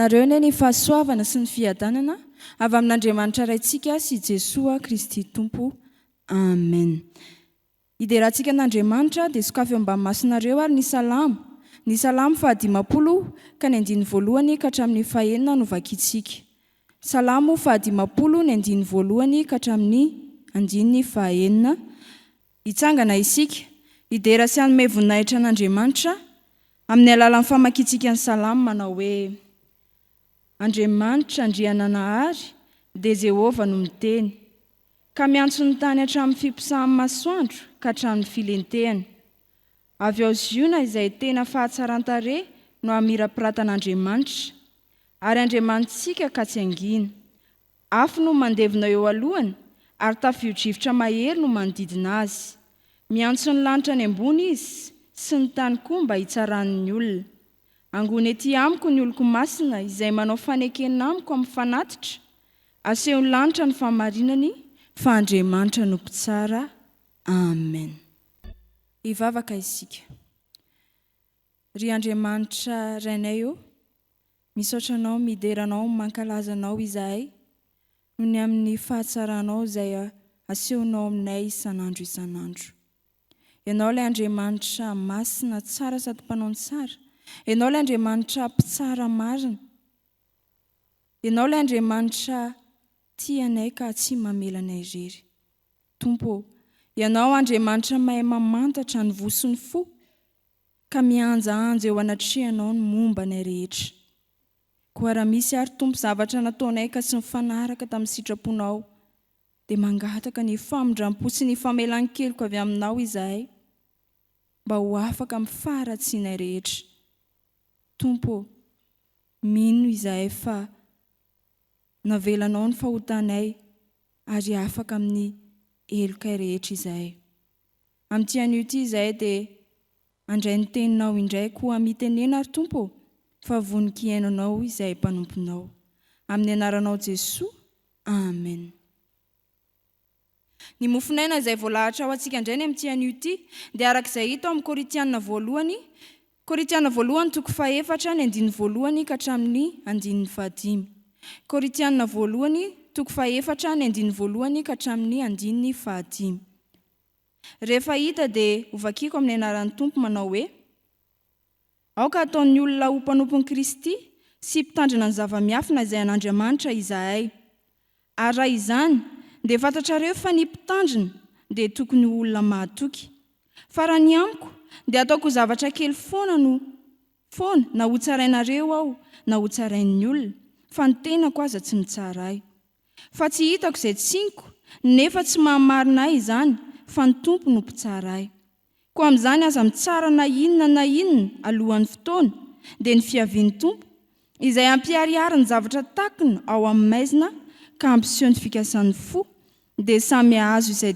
Nareo ny fahasoavana sy ny fiadanana avy amin'Andriamanitra raintsika sy Jesoa Kristy Tompo. Amen. Iderahantsika an'Andriamanitra dia sokafy eo ambany masonareo ary ny salamo. Ny salamo 150 ka ny 1 ka hatramin'ny 9 no vakiantsika. Salamo 150 ny 1 ka hatramin'ny 9. Hitsangana isika, idera sy hanome voninahitra an'Andriamanitra amin'ny alalan'ny famakiantsika ny salamo manao hoe: Andriamanitra andriana nahary dia Jehova no miteny, ka miantso ny tany hatramin'ny fiposahan'ny masoandro ka hatramin'ny filentehany. Avy ao Ziona izay tena fahatsaran-tarehy no amirapiratan'Andriamanitra, ary Andriamanitsika ka tsy angina. Afo no mandevona eo alohany, ary tafio-drivotra mahery no manodidina azy. Miantso ny lanitra ny ambony izy, sy ny tany koa mba hitsaran'ny olona. Angony ety amiko ny oloko masina izay manao fanekena amiko amin'ny fanatitra. Aseho ny lanitra ny famarinany, fa Andriamanitra no mpitsara. Amen. Hivavaka isika. Ry Andriamanitra rainay eo, misaotra anao, mideranao, mankalaza anao izahay, noho ny amin'ny fahatsaranao izay asehonao aminay isan'andro isan'andro. Ianao ilay Andriamanitra masina tsara sady mpanao ny tsara. Ianao ilay Andriamanitra mpitsara marina. Ianao ilay Andriamanitra tianay ka tsy mamelanay irery. Tompo, ianao Andriamanitra mahay mamantatra ny vo sy ny fo, ka mianjaanja eo anatrehanao ny momba nay rehetra. Koa raha misy ary Tompo zavatra nataonay ka tsy mifanaraka tamin'ny sitraponao, dia mangataka ny famondram-po sy ny famelan-keloka avy aminao izahay, mba ho afaka mifaratsianay rehetra. Tompo, mino izahay fa navelanao ny fahotanay ary afaka amin'ny elokay rehetra izahay. Amin'ity anio ity izahay dia andray ny teninao indray koa mitenena ary Tompo, fa voninky iainanao izahay mpanomponao. Amin'ny anaranao Jeso. Amen. Ny mofonaina izay voalahatra ao antsika indray ny amin'ity anio ity dia arak'izay hita ao amin'ny Korintiana 1, Korintiana 1 toko 4 ny 1 ka hatramin'ny 5. Korintiana 1 toko 4 ny 1 ka hatramin'ny 5. Rehefa hita dia hovakiako amin'ny anaran'ny Tompo manao hoe: aoka ataon'ny olona ho mpanompon'i Kristy sy mpitandrina ny zava-miafina izay an'Andriamanitra izahay. Ary raha izany dia fantatrareo fa ny mpitandrina dia tokony olona mahatoky. Fa raha ny amiko dia ataoko zavatra kely foana na ho tsarainareo aho na ho tsarain'ny olona, fa ny tenako aza tsy mitsaray. Fa tsy hitako izay tsiniko, nefa tsy mahamarina ahy izany, fa ny Tompo no mpitsaray. Koa amin'izany aza mitsara na inona alohan'ny fotoana dia ny fiavian'ny Tompo, izay ampiariary ny zavatra takina ao amin'ny maizina ka ampiseho ny fikasan'ny fo, dia samy ahazo izay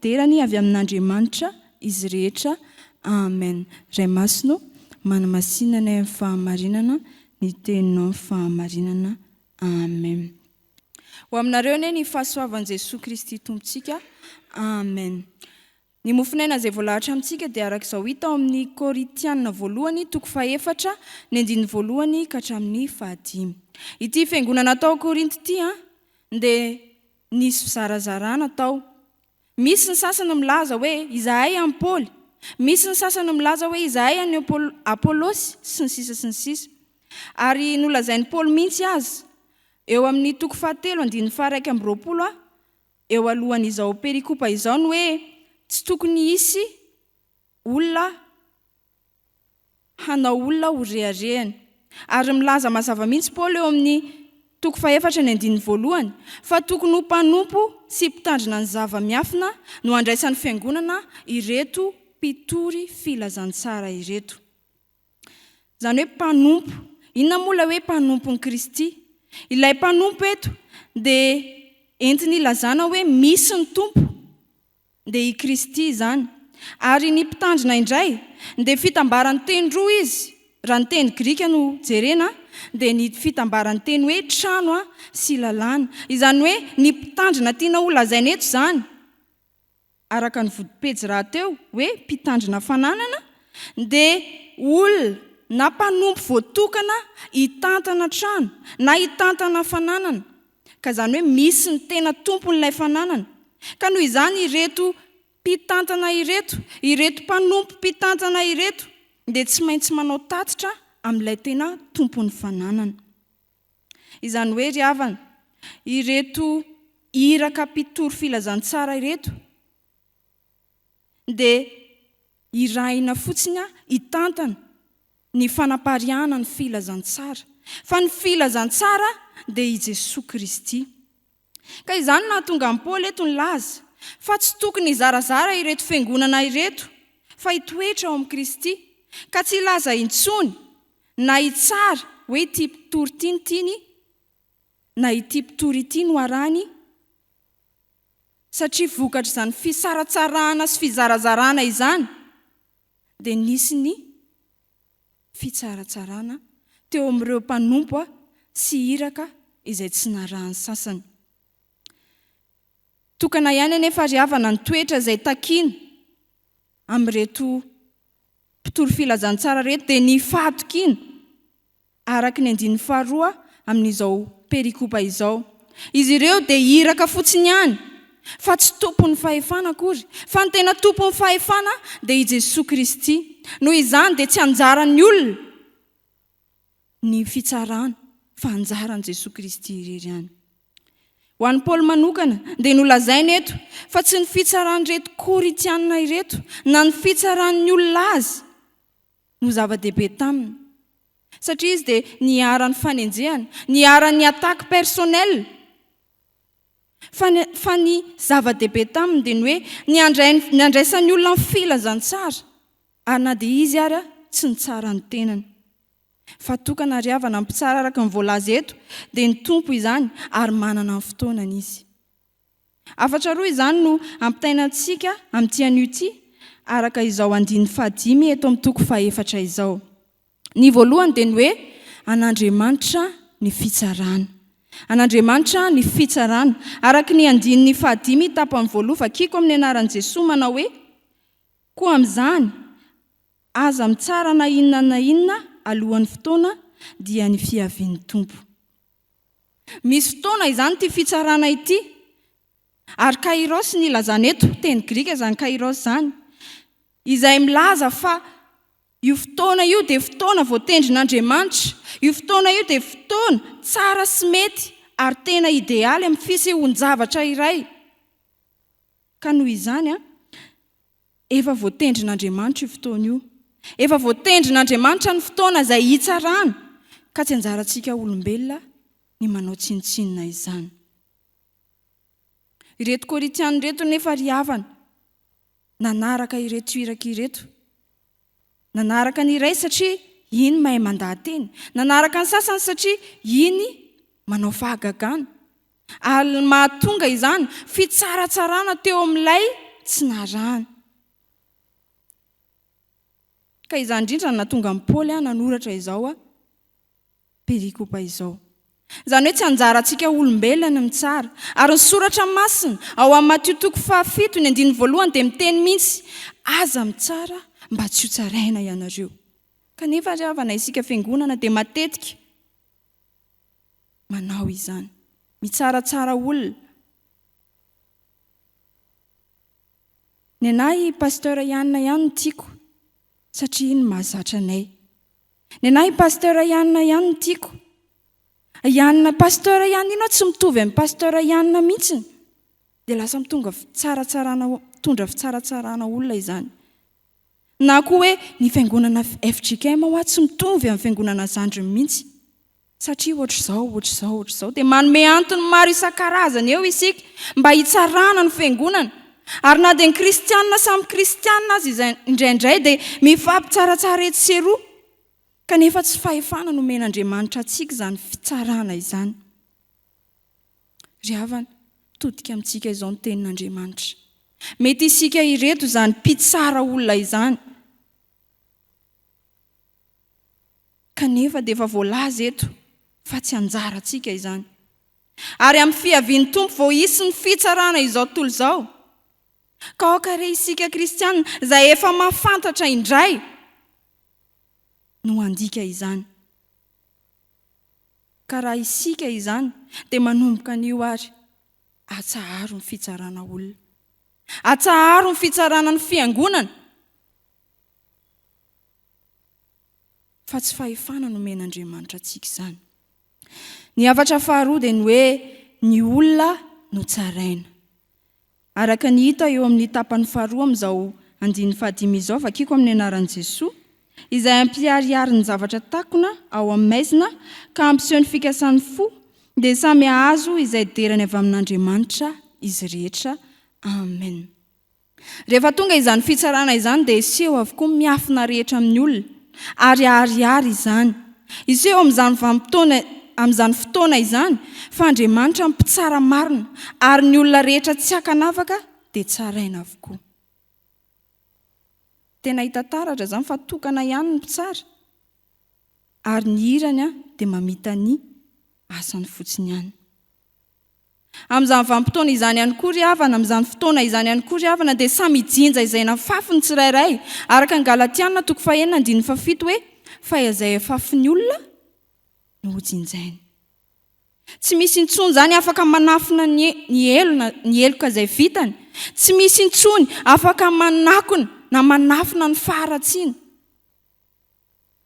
derany avy amin'Andriamanitra izy rehetra. Amen. Ray masino, manamasinana amin'ny fahamarinana, ny teninao amin'ny fahamarinana. Amen. Ho aminareo ny fahasoavan'i Jeso Kristy Tompontsika. Amen. Ny mofonaina izay voalahatra amintsika dia arak'izao hita ao amin'ny Korintiana 1 toko 4 ny 1 ka hatramin'ny 5. Ity fiangonana tao Korinty ity dia nisy fizarazarana tao. Misy ny sasany milaza hoe izahay an'i Paoly, misy ny sasany milaza hoe izahay an'i Apolosy sy ny sisa. Ary nolazain'i Paoly mihitsy azy eo amin'ny toko 7:120 eo alohan' izao perikopa izao ny hoe tsy tokony hisy olona hanao olona ho reharehany. Ary milaza mazava mihitsy Paoly eo amin'ny toko 4:1 fa tokony ho mpanompo sy mpitandrina ny zava-miafina no andraisan'ny fiangonana ireto mpitory filazantsara ireto. Izany hoe mpanompo. Inona moa ilay hoe mpanompon'i Kristy? Ilay mpanompo eto dia entiny ilazana hoe misy ny Tompo, dia i Kristy izany. Ary ny mpitandrina indray dia fitambaran'ny teny roa izy. Raha ny teny Grika no jerena dia ny fitambaran'ny teny hoe trano sy lalàna. Izany hoe ny mpitandrina tiana ho lazaina eto izany, araka ny vodipejy rahateo hoe mpitandrina fananana, dia olona na mpanompo voatokana hitantana trano na hitantana fananana, ka izany hoe misy ny tena tompon'ilay fananana. Ka noho izany ireto mpitantana ireto mpanompo mpitantana ireto dia tsy maintsy manao tatitra amin'ilay tena tompon'ny fananana. Izany hoe ry havana, ireto iraka mpitory filazantsara ireto dia irahina fotsiny hitantana ny fanapariana ny filazantsara, fa ny filazantsara dia i Jeso Kristy. Ka izany nahatonga an'i Paoly eto ny laza fa tsy tokony hizarazara ireto fiangonana ireto, fa hitoetra ao amin'ny Kristy, ka tsy laza intsony na hitsara hoe ity mpitory ity no tiany na ity mpitory ity no arany, satria vokatra izany fisaratsarana sy fizarazarana izany dia nisy ny fitsaratsarana teo amin'ireo mpanompo sy iraka izay tsy narahany sasany. Tokana ihany anefa ry havana ny toetra izay takiana amin'ireto mpitory filazantsara reto dia ny fahatokiana araka ny 2 amin'izao perikopa izao. Izy ireo dia iraka fotsiny ihany, fa tsy tompon'ny fahefana akory, fa ny tena tompon'ny fahefana dia i Jeso Kristy. Noho izany dia tsy anjaran'ny olona ny fitsarana, fa anjaran'i Jeso Kristy irery ihany. Ho an'i Paoly manokana dia nolazainy eto fa tsy ny fitsaran'ireto Korintiana ireto na ny fitsaran'ny olona azy no zava-dehibe taminy, satria izy dia niara-ny fanenjehana, niara-ny ataka personnel, fa ny zava-dehibe taminy dia ny hoe ny andraisan'ny olona ny filazantsara, ary na dia izy ary tsy ny tsara ny tenany. Fa tokana ry havana mpitsara araka ny voalaza eto dia ny tompo izany ary manana ny fotoanany izy. Hafatra roa izany no ampitainantsika amin'ity anio ity araka izao 5 eto amin'ny toko 4 izao. Ny voalohany dia ny hoe an'Andriamanitra ny fitsarana. An'Andriamanitra ny fitsarana araka ny 5 tapany voalohany vakiko amin'ny anaran'i Jeso manao hoe koa amin'izany aza mitsara na inona alohan'ny fotoana dia ny fiavian'ny tompo. Misy fotoana izany ity fitsarana ity, ary kairos ny lazana eto, teny grika izany kairos izany, izay milaza fa io fotoana io dia fotoana voatendrin'Andriamanitra, io fotoana io dia fotoana tsara sy mety ary tena idealy amin'ny fisehoan-javatra iray. Ka noho izany efa voatendrin'Andriamanitra io fotoana io, efa voatendrin'Andriamanitra ny fotoana izay hitsarana, ka tsy anjarantsika olombelona ny manao tsinotsinona izany. Ireto Korintiana reto nefa ry havana, nanaraka ireto iraka ireto, nanaraka ny iray satria iny mahay mandahateny, nanaraka ny sasany satria iny manao fahagagana, ary mahatonga izany fitsaratsarana teo amin'ilay tsy narahana. Ka izany indrindra no nahatonga an'i Paoly nanoratra izao perikopa izao. Izany hoe tsy anjarantsika olombelona ny mitsara, ary ny Soratra Masina ao amin'ny Mateo toko 7 ny 1 dia miteny mihitsy aza mitsara mba tsy ho tsaraina ianareo. Kanefa ry havana isika fiangonana dia matetika manao izany, mitsaratsara olona. Ny anahy pasteur Ianina ihany no tiako, satria iny mahazatra anay. Ny anahy pasteur Ianina ihany no tiako. Ianina pasteur Ianina tsy mitovy amin'ny pasteur Ianina mihitsy, dia lasa mitondra fitsaratsarana olona izany. Na koa hoe ny fiangonana Fjkm tsy mitovy amin'ny fiangonana Zandriny mihitsy, satria ohatr'izao dia manome antony maro isan-karazany eo isika mba hitsarana ny fiangonana. Ary na dia ny kristianina samy kristianina azy izay indraindray dia mifampitsaratsara etsy sy eroa, kanefa tsy fahefana no omen'Andriamanitra antsika izany fitsarana izany. Ry havana, todika amintsika izao ny tenin'Andriamanitra. Mety isika ireto izany mpitsara olona izany, kanefa dia efa voalaza eto fa tsy anjarantsika izany. Ary amin'ny fiavian'ny tompo vao hisy ny fitsarana izao tontolo izao. Ka okare isika kristianina izay efa mahafantatra indray no andika izany. Ka raha isika izany dia manomboka an'io ary atsaharo ny fitsarana olona, atsaharo ny fitsarana ny fiangonana, fa tsy fahefana no men'Andriamanitra antsika izany. Ny hafatra faharoa dia ny hoe ny olona no tsaraina. Araka ny hita eo amin'ny tapany faharoa amin'izao 15 izao, vakiko amin'ny anaran'i Jeso, izay ampiariary ny zavatra takona ao amin'ny maizina ka ampiseho ny fikasan'ny fo dia samy azo izay derany avy amin'Andriamanitra izy rehetra. Amen. Rehefa tonga izany fitsarana izany dia iseho avokoa miafina rehetra amin'ny olona ary ariary izany. Iseho amin'izany fotoana izany fa Andriamanitra mpitsara marina ary ny olona rehetra tsy hakanavaka dia tsaraina avokoa. Tena hita taratra izany fa tokana ihany ny mpitsara ary ny hirany dia mamita ny asany fotsiny ihany. Amin'izany vanim-potoana izany ihany koa ry havana, amin'izany fotoana izany ihany koa ry havana dia samy jinja izay nafafy ny tsirairay araka ny Galatiana 4:7 hoe fa izay afafy ny olona no jinjainy. Tsy misy intsony izany afaka manafina ny eloka izay vitany, tsy misy intsony afaka manakona na manafina ny faharatsiana.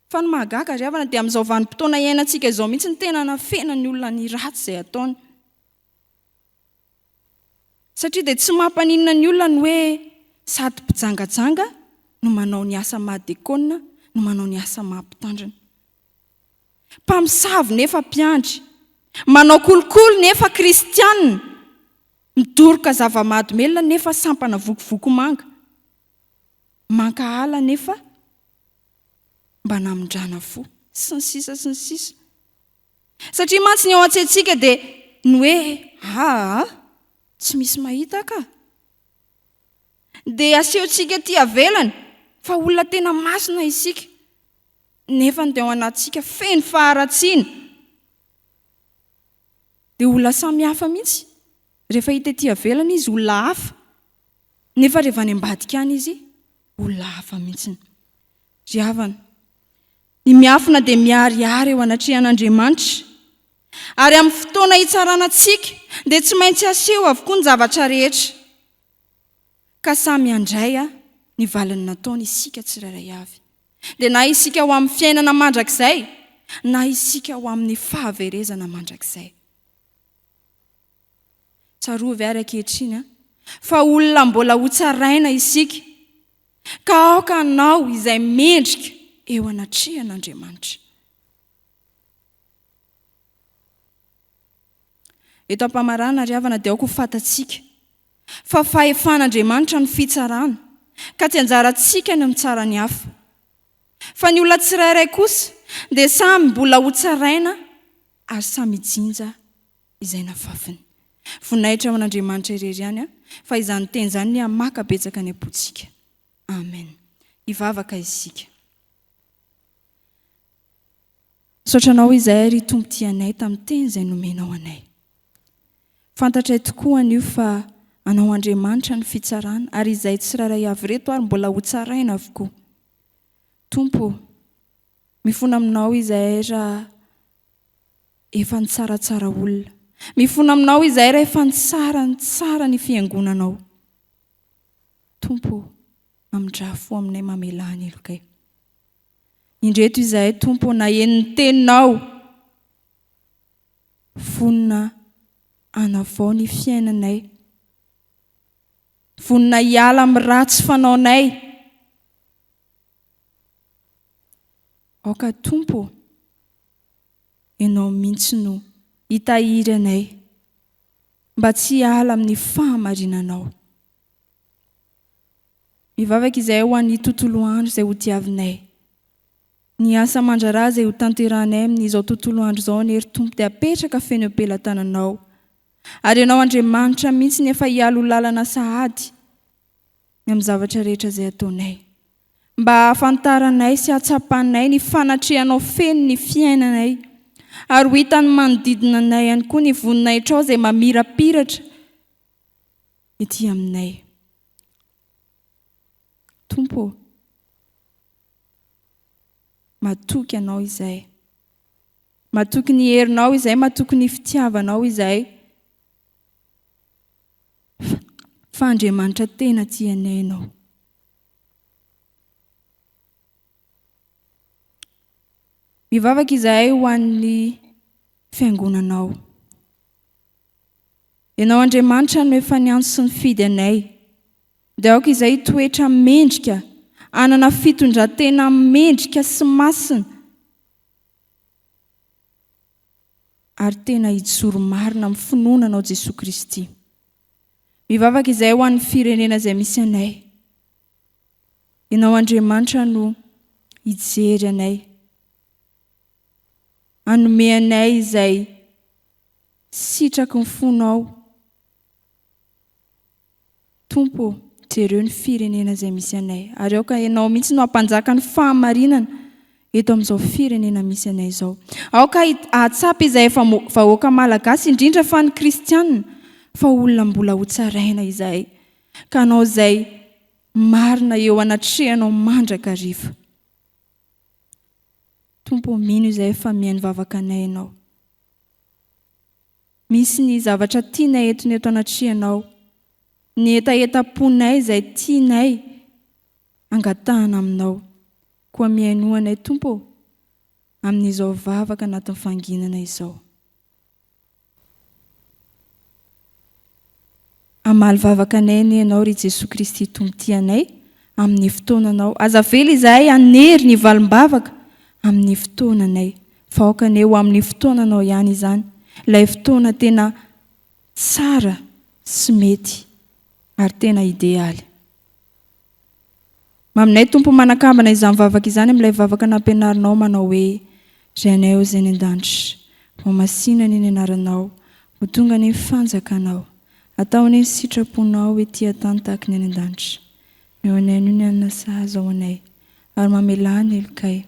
Fa ny mahagaga ry havana dia amin'izao vanim-potoana iainantsika izao mihitsy ny tena nafena ny olona ny ratsy izay ataony. Satria dia tsy mampaninona ny olona ny hoe sady mpijangajanga no manao ny asa mahadekona, no manao ny asa mahampitandrina. Mpamosavy nefa mpiandry, manao kolokolo nefa kristianina, midoroka zava-mahadomelona nefa sampana vokovoko manga, manka ala nefa mba namindrana fo, sy ny sisa sy ny sisa. Satria mantsy ny ao an-tsentsika dia ny hoe tsy misy mahita ka, dia asehontsika ty avelany fa olona tena masina isika, nefa dia ao anatsika feno faharatsiana. Dia olona samy hafa mihitsy rehefa hita ty avelany izy olona hafa, nefa rehefa any ambadika any izy olona hafa mihitsy. Ry havana, ny miafina dia miariary eo anatrehan'Andriamanitra ary amin'ny fotoana hitsaranantsika dia tsy maintsy aseho avokoa ny zavatra rehetra, ka samy andray ny valiny nataony isika tsirairay avy. Dia na isika ho amin'ny fiainana mandrakizay na isika ho amin'ny fahaverezana mandrakizay. Tsarovy ary ankehitriny fa olona mbola ho tsaraina isika, ka aoka anao izay mendrika eo anatrehan'Andriamanitra. Eto am-pamarana ry havana dia aoko ho fantatsika fa fahefan'Andriamanitra ny fitsarana, ka tsy anjarantsika ny mitsara ny hafa. Fa ny olona tsirairay kosa dia samy mbola ho tsaraina ary samy jinja izay nafafiny. Voninahitra amin'Andriamanitra irery ihany fa izany teny izany ny hamaka betsaka ny ampotsika. Amen. Hivavaka isika. Sotranao izay ry Tompo tia anay tamin'ny teny izay nomenao anay. Fantatray tokoa an'io fa anao Andriamanitra ny fitsarana ary izay tsirairay avy reto ary mbola ho tsaraina avokoa. Tompo, mifona aminao izay raha efa nitsaratsara olona. Mifona aminao izay raha efa nitsara ny fiangonanao. Tompo, amindraha fo aminay mamelany elokay. Indreto izay Tompo na en'ny Teninao vonina anavao ny fiainanay, vonina hiala amin'ny ratsy fanaonay. Aoka Tompo, ianao mihitsy no hitahiry anay mba tsy hiala amin'ny fahamarinanao. Mivavaka izay ho an'ny tontolo andro izay ho diavinay. Ny asa aman-draharaha izay ho tanterahanay amin'izao tontolo andro izao ny ery Tompo dia apetraka feno am-pelantananao. Ary ianao Andriamanitra mihitsy ny efa hialo lalana sahady amin'ny zavatra rehetra izay ataonay, mba hahafantaranay sy hatsapanay ny fanatrehanao feno ny fiainanay, ary ho hitany manodidina anay ihany koa ny voninahitrao izay mamirapiratra ety aminay. Tompo, matoky anao izay. Matoky ny herinao izay, matoky ny fitiavanao izay. Fa Andriamanitra tena tianay ianao. Mivavaka izahay ho an'ny fiangonanao. Ianao Andriamanitra no efa niantso sy nifidy anay. Dia aoka izay toetra mendrika, anana fitondratena mendrika sy masina. Ary tena hijoro marina amin'ny finoananao Jeso Kristy. Mivavaka izay ho an'ny firenena izay misy anay. Ianao Andriamanitra no hijery anay. Hanome anay izay sitraky ny fonao. Tompo, jereo ny firenena izay misy anay. Ary aoka ianao mihitsy no hampanjaka ny fahamarinana eto amin'izao firenena misy anay izao. Aoka ahatsapy izay efa vahoaka malagasy, indrindra fa ny kristianina, fa olona mbola ho tsaraina izay. Ka anao izay marina eo anatrehanao mandrakariva. Tompo, mino izay efa mihaino vavaka anay ianao. Misy ny zavatra tianay eto anatrehanao. Ny etaponay izay tianay angatahana aminao. Koa mihainoanay Tompo amin'izao vavaka anatin'ny fanginana izao. Amaly vavaka anay ny ianao ry Jeso Kristy Tompo tianay amin'ny fotoananao. Azavela izahay hanery ny valim-bavaka amin'ny fotoananay. Fa aoka aneo amin'ny fotoananao ihany izany. Ilay fotoana tena tsara sy mety ary tena idealy. Maminay Tompo manakambana izany vavaka izany amin'ilay vavaka nampianarinao manao hoe ry anay ao izay ny an-danitra, ho masinany ny anaranao, ho tonga ny fanjakanao, ataony ny sitraponao etỳ an-tany tahaka ny any an-danitra. Eo anay no ny anana sahaza ao anay, ary mamelany elokay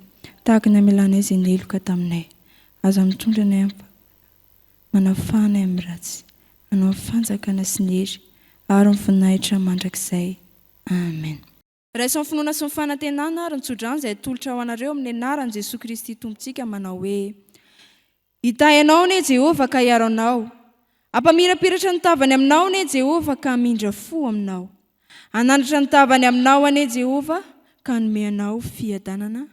tahaka ny amelanay izay neloka taminay. Aza mitondra anay manafahanay amin'ny ratsy, anao fanjakana sy ny hery, ary mivoninahitra mandrakizay. Amen. Raisin'ny finoana sy ny fanantenana ary ny Tsodrano izay tolotra ho anareo amin'ny anaran'i Jeso Kristy Tompontsika manao hoe hitahy anao ne Jehova ka hiaro anao. Ampamirapiratra ny tavany aminao ane Jehova ka hamindra fo aminao. Anandratra ny tavany aminao ane Jehova ka hanome anao fiadanana.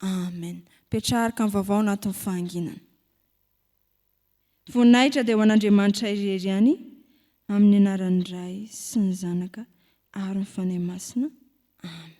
Amen. Petrarika amin'ny vavao anatin'ny fahanginana. Voninahitra dia ho an'Andriamanitra irery ihany amin'ny anaran'ny Ray sy ny Zanaka ary ny Fanahy Masina. Amen.